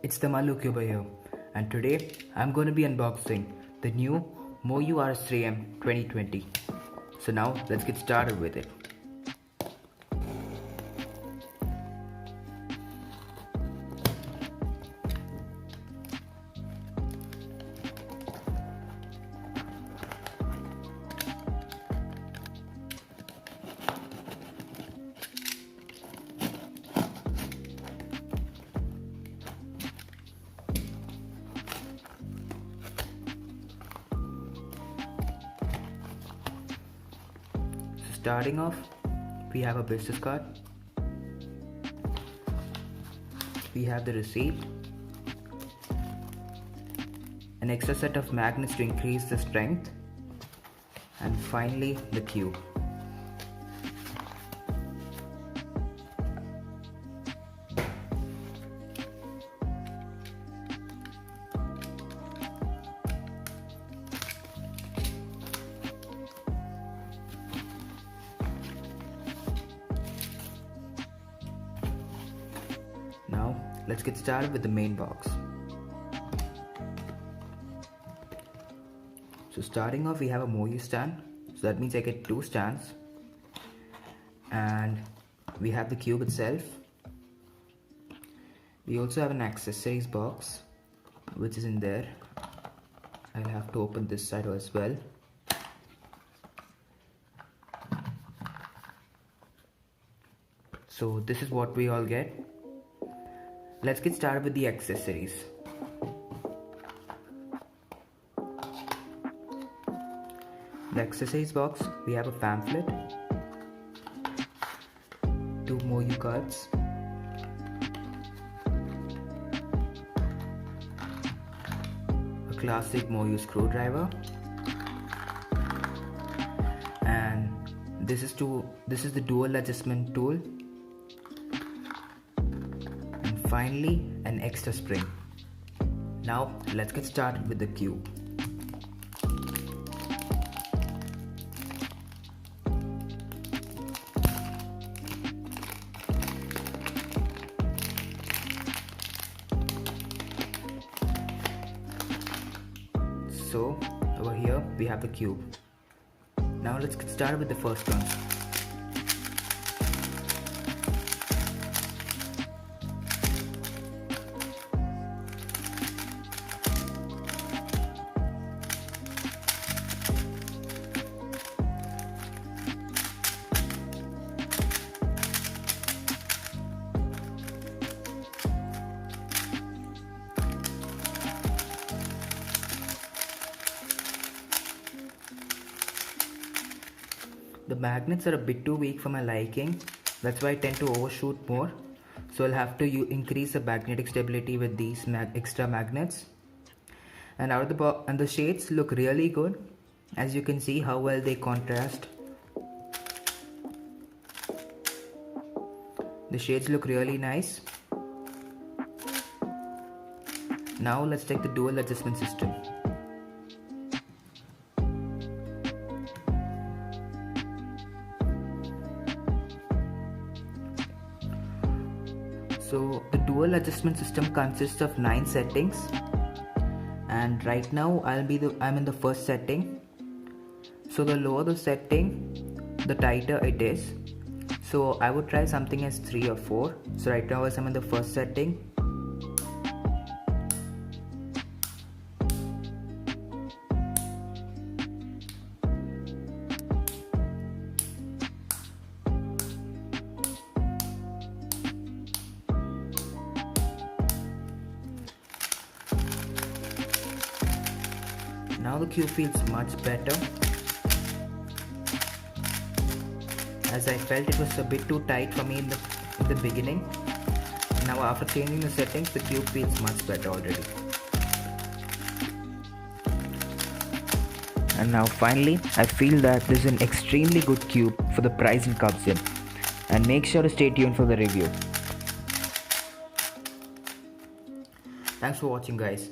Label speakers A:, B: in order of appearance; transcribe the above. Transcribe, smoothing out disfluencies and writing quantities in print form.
A: it's the Malucuber here, and today I'm going to be unboxing the new Moyu RS3M 2020. So now let's get started with it. Starting off, we have a business card, we have the receipt, an extra set of magnets to increase the strength, and finally the cube. Now let's get started with the main box. So starting off, we have a Moyu stand, so that means I get 2 stands, and we have the cube itself. We also have an accessories box which is in there. I'll have to open this side as well. So this is what we all get. Let's get started with the accessories. The accessories box, we have a pamphlet, 2 Moyu cards, a classic Moyu screwdriver, and this is the dual adjustment tool. Finally, an extra spring. Now let's get started with the cube. So over here we have the cube. Now let's get started with the first one. The magnets are a bit too weak for my liking, that's why I tend to overshoot more. So I'll have to increase the magnetic stability with these extra magnets. And out of the box, and the shades look really good. As you can see how well they contrast. The shades look really nice. Now let's check the dual adjustment system. So the dual adjustment system consists of 9 settings, and right now I'm in the first setting. So the lower the setting, the tighter it is. So I would try something as 3 or 4. So right now as I'm in the first setting. Now the cube feels much better, as I felt it was a bit too tight for me in the beginning. Now after changing the settings, the cube feels much better already. And now finally, I feel that this is an extremely good cube for the price it comes in. And make sure to stay tuned for the review. Thanks for watching, guys.